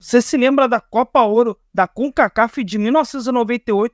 Você se lembra da Copa Ouro da CONCACAF de 1998?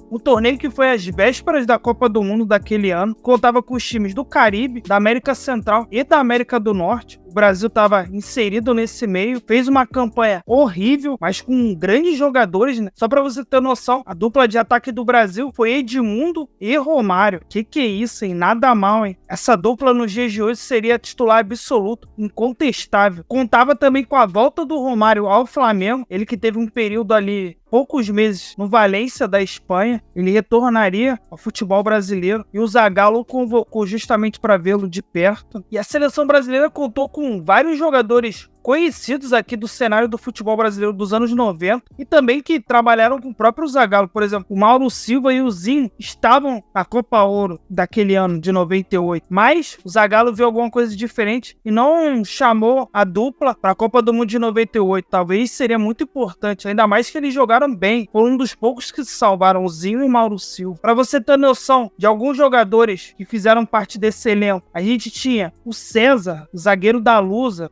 Um torneio que foi às vésperas da Copa do Mundo daquele ano, contava com os times do Caribe, da América Central e da América do Norte. O Brasil estava inserido nesse meio, fez uma campanha horrível, mas com grandes jogadores, né? Só para você ter noção, a dupla de ataque do Brasil foi Edmundo e Romário. Que é isso, hein? Nada mal, hein? Essa dupla nos dias de hoje seria titular absoluto, incontestável. Contava também com a volta do Romário ao Flamengo, ele que teve um período ali poucos meses no Valência da Espanha, ele retornaria ao futebol brasileiro e o Zagallo convocou justamente para vê-lo de perto. E a seleção brasileira contou com vários jogadores conhecidos aqui do cenário do futebol brasileiro dos anos 90 e também que trabalharam com o próprio Zagallo. Por exemplo, o Mauro Silva e o Zinho estavam na Copa Ouro daquele ano de 98, mas o Zagallo viu alguma coisa diferente e não chamou a dupla para a Copa do Mundo de 98. Talvez seria muito importante, ainda mais que eles jogaram bem. Foram um dos poucos que se salvaram, o Zinho e o Mauro Silva. Para você ter noção de alguns jogadores que fizeram parte desse elenco, a gente tinha o César, zagueiro da Lusa.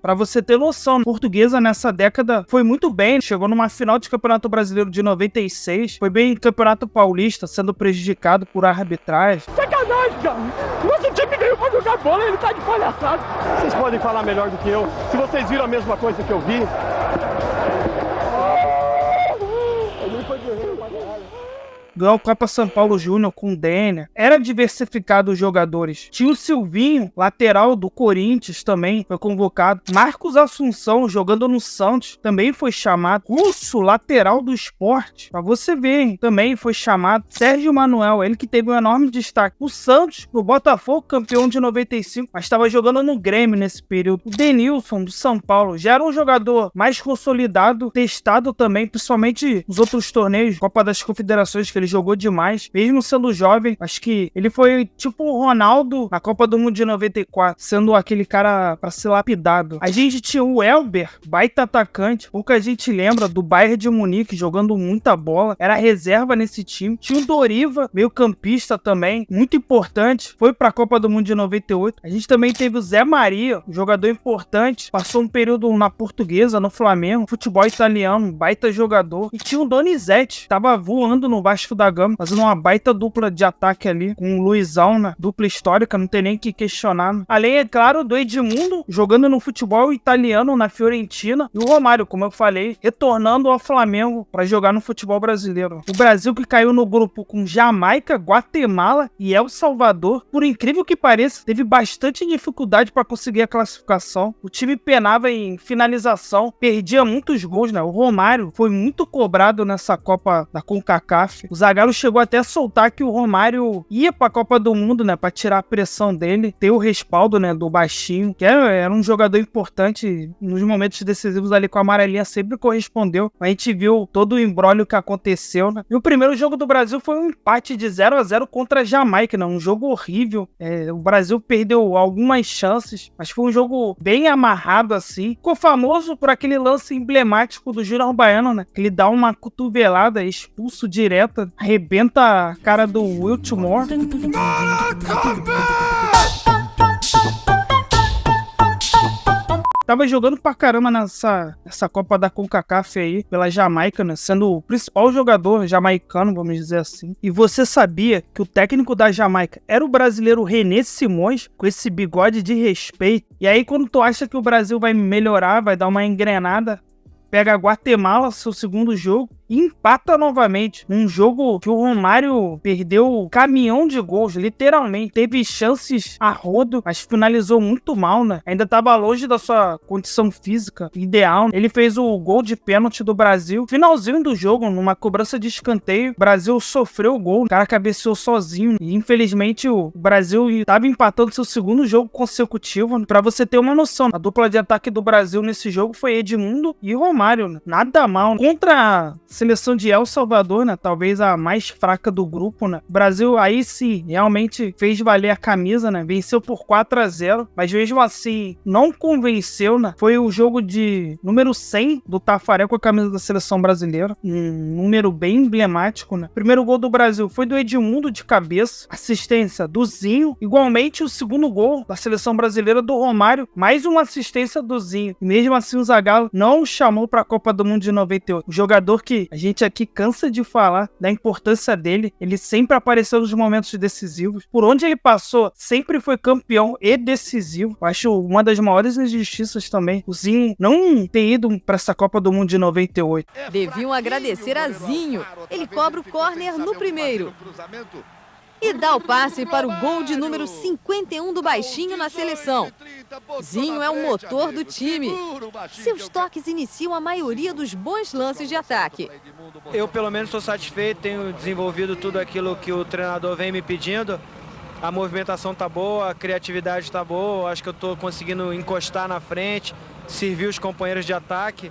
Para você ter noção, a Portuguesa nessa década foi muito bem, chegou numa final de Campeonato Brasileiro de 96, foi bem em Campeonato Paulista, sendo prejudicado por arbitragem. Sacanagem, cara! Nosso time veio pra jogar bola, ele tá de palhaçada. Vocês podem falar melhor do que eu, se vocês viram a mesma coisa que eu vi. Ele foi guerreiro pra caralho. Ganhou a Copa São Paulo Júnior com o Dênia. Era diversificado os jogadores. Tinha o Silvinho, lateral do Corinthians, também foi convocado. Marcos Assunção, jogando no Santos, também foi chamado. Russo, lateral do Sport, pra você ver, hein? Também foi chamado. Sérgio Manuel, ele que teve um enorme destaque. O Santos, o Botafogo, campeão de 95, mas estava jogando no Grêmio nesse período. O Denilson, do São Paulo, já era um jogador mais consolidado, testado também, principalmente nos outros torneios, Copa das Confederações, que ele jogou demais, mesmo sendo jovem. Acho que ele foi tipo o Ronaldo na Copa do Mundo de 94, sendo aquele cara pra ser lapidado. A gente tinha o Elber, baita atacante, pouca gente lembra, do Bayern de Munique, jogando muita bola, era reserva nesse time. Tinha o Doriva, meio campista também, muito importante, foi pra Copa do Mundo de 98. A gente também teve o Zé Maria, um jogador importante, passou um período na Portuguesa, no Flamengo, futebol italiano, baita jogador. E tinha o Donizete, tava voando no Vasco da Gama, fazendo uma baita dupla de ataque ali, com o Luizão, né? Dupla histórica, não tem nem que questionar. Além, é claro, do Edmundo, jogando no futebol italiano na Fiorentina, e o Romário, como eu falei, retornando ao Flamengo para jogar no futebol brasileiro. O Brasil que caiu no grupo com Jamaica, Guatemala e El Salvador, por incrível que pareça, teve bastante dificuldade para conseguir a classificação. O time penava em finalização, perdia muitos gols, né? O Romário foi muito cobrado nessa Copa da CONCACAF. O Zagallo chegou até a soltar que o Romário ia pra Copa do Mundo, né, pra tirar a pressão dele, ter o respaldo, né, do baixinho, que era um jogador importante nos momentos decisivos ali com a amarelinha, sempre correspondeu. A gente viu todo o imbróglio que aconteceu, né? E o primeiro jogo do Brasil foi um empate de 0-0 contra a Jamaica, né? Um jogo horrível. O Brasil perdeu algumas chances, mas foi um jogo bem amarrado, assim. Ficou famoso por aquele lance emblemático do Júnior Baiano, né? Que ele dá uma cotovelada, expulso direta, arrebenta a cara do Wiltmore. Tava jogando pra caramba nessa Copa da CONCACAF aí, pela Jamaica, né? Sendo o principal jogador jamaicano, vamos dizer assim. E você sabia que o técnico da Jamaica era o brasileiro René Simões, com esse bigode de respeito? E aí, quando tu acha que o Brasil vai melhorar, vai dar uma engrenada, pega a Guatemala, seu segundo jogo, e empata novamente. Um jogo que o Romário perdeu caminhão de gols, literalmente. Teve chances a rodo, mas finalizou muito mal, né? Ainda estava longe da sua condição física ideal. Ele fez o gol de pênalti do Brasil. Finalzinho do jogo, numa cobrança de escanteio, o Brasil sofreu o gol. O cara cabeceou sozinho. E infelizmente o Brasil estava empatando seu segundo jogo consecutivo. Para você ter uma noção, a dupla de ataque do Brasil nesse jogo foi Edmundo e Romário, né? Nada mal. Contra Seleção de El Salvador, né, talvez a mais fraca do grupo, né? O Brasil aí sim, realmente fez valer a camisa, né? Venceu por 4-0, mas mesmo assim não convenceu, né? Foi o jogo de número 100 do Taffarel com a camisa da seleção brasileira, um número bem emblemático, né? Primeiro gol do Brasil foi do Edmundo de cabeça, assistência do Zinho, igualmente o segundo gol da seleção brasileira do Romário, mais uma assistência do Zinho. E mesmo assim o Zagallo não o chamou para a Copa do Mundo de 98. O jogador que a gente aqui cansa de falar da importância dele, ele sempre apareceu nos momentos decisivos. Por onde ele passou, sempre foi campeão e decisivo. Eu acho uma das maiores injustiças também o Zinho não ter ido para essa Copa do Mundo de 98. Deviam agradecer a Zinho. Ele cobra o córner no primeiro e dá o passe para o gol de número 51 do baixinho na seleção. Zinho é o motor do time. Seus toques iniciam a maioria dos bons lances de ataque. Eu, pelo menos, estou satisfeito, tenho desenvolvido tudo aquilo que o treinador vem me pedindo. A movimentação está boa, a criatividade está boa, acho que eu estou conseguindo encostar na frente, servir os companheiros de ataque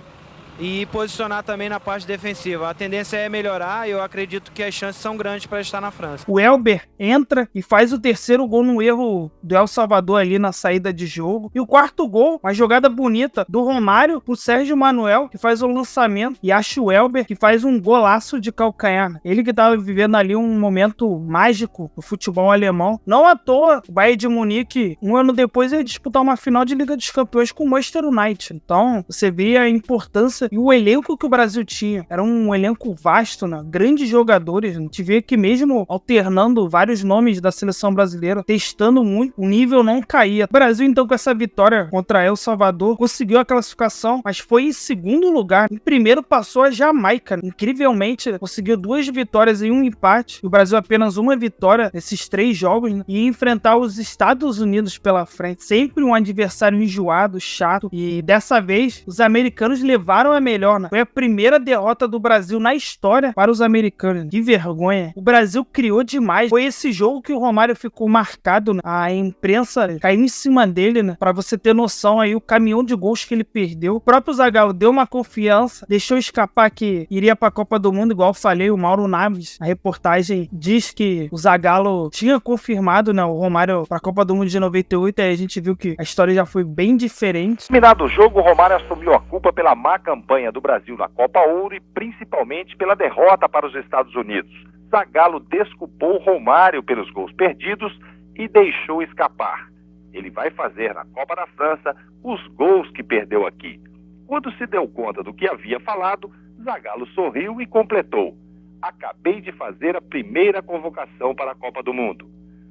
e posicionar também na parte defensiva. A tendência é melhorar e eu acredito que as chances são grandes para estar na França. O Elber entra e faz o terceiro gol no erro do El Salvador ali na saída de jogo. E o quarto gol, uma jogada bonita do Romário pro Sérgio Manuel, que faz o lançamento, e acha o Elber, que faz um golaço de calcanhar. Ele que estava vivendo ali um momento mágico do futebol alemão. Não à toa, o Bayern de Munique, um ano depois, ia disputar uma final de Liga dos Campeões com o Manchester United. Então, você vê a importância e o elenco que o Brasil tinha. Era um elenco vasto, né? Grandes jogadores. A gente vê que mesmo alternando vários nomes da seleção brasileira, testando muito, o nível não caía. O Brasil, então, com essa vitória contra El Salvador, conseguiu a classificação, mas foi em segundo lugar. Em primeiro passou a Jamaica. Incrivelmente, conseguiu 2 vitórias e 1 empate. E o Brasil apenas uma vitória nesses 3 jogos, né? E enfrentar os Estados Unidos pela frente. Sempre um adversário enjoado, chato. E dessa vez, os americanos levaram a melhor, né? Foi a primeira derrota do Brasil na história para os americanos. Que vergonha. O Brasil criou demais. Foi esse jogo que o Romário ficou marcado, né? A imprensa caiu em cima dele, né? Pra você ter noção aí, o caminhão de gols que ele perdeu. O próprio Zagallo deu uma confiança, deixou escapar que iria pra Copa do Mundo, igual eu falei, o Mauro Naves. A reportagem diz que o Zagallo tinha confirmado, né, o Romário pra Copa do Mundo de 98, aí a gente viu que a história já foi bem diferente. Terminado o jogo, o Romário assumiu a culpa pela má campanha do Brasil na Copa Ouro e principalmente pela derrota para os Estados Unidos. Zagallo desculpou Romário pelos gols perdidos e deixou escapar. Ele vai fazer na Copa da França os gols que perdeu aqui. Quando se deu conta do que havia falado, Zagallo sorriu e completou: acabei de fazer a primeira convocação para a Copa do Mundo.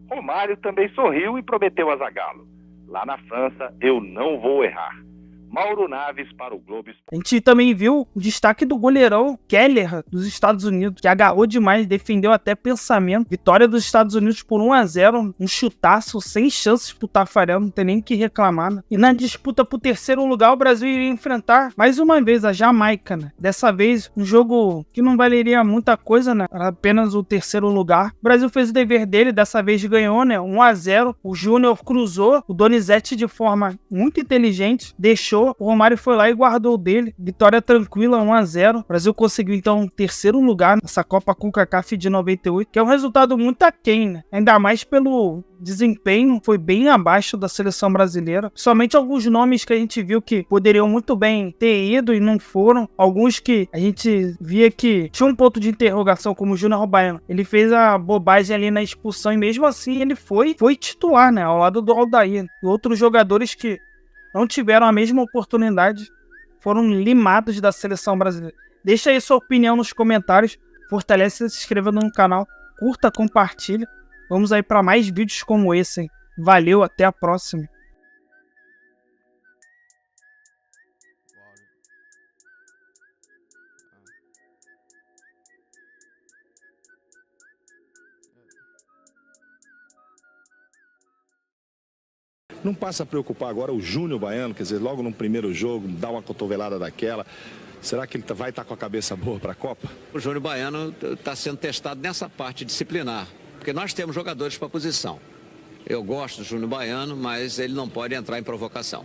Romário também sorriu e prometeu a Zagallo: lá na França eu não vou errar. Mauro Naves para o Globo Esporte. A gente também viu o destaque do goleirão Keller dos Estados Unidos, que agarrou demais, defendeu até pensamento. Vitória dos Estados Unidos por 1-0, um chutaço, sem chances pro Taffarel, não tem nem que reclamar, né? E na disputa pro terceiro lugar, o Brasil iria enfrentar mais uma vez a Jamaica, né? Dessa vez, um jogo que não valeria muita coisa, né? Era apenas o terceiro lugar. O Brasil fez o dever dele, dessa vez ganhou, né? 1-0. O Júnior cruzou, o Donizete de forma muito inteligente deixou. O Romário foi lá e guardou o dele. Vitória tranquila, 1-0. O Brasil conseguiu, então, um terceiro lugar nessa Copa CONCACAF de 98, que é um resultado muito aquém, né? Ainda mais pelo desempenho, foi bem abaixo da seleção brasileira. Somente alguns nomes que a gente viu que poderiam muito bem ter ido e não foram. Alguns que a gente via que tinha um ponto de interrogação, como o Júnior Baiano. Ele fez a bobagem ali na expulsão e mesmo assim ele foi titular, né? Ao lado do Aldair. E outros jogadores que não tiveram a mesma oportunidade, foram limados da seleção brasileira. Deixa aí sua opinião nos comentários, fortalece, se inscreva no canal, curta, compartilha. Vamos aí para mais vídeos como esse, hein? Valeu, até a próxima. Não passa a preocupar agora o Júnior Baiano, quer dizer, logo no primeiro jogo, dá uma cotovelada daquela. Será que ele vai estar com a cabeça boa para a Copa? O Júnior Baiano está sendo testado nessa parte disciplinar, porque nós temos jogadores para a posição. Eu gosto do Júnior Baiano, mas ele não pode entrar em provocação.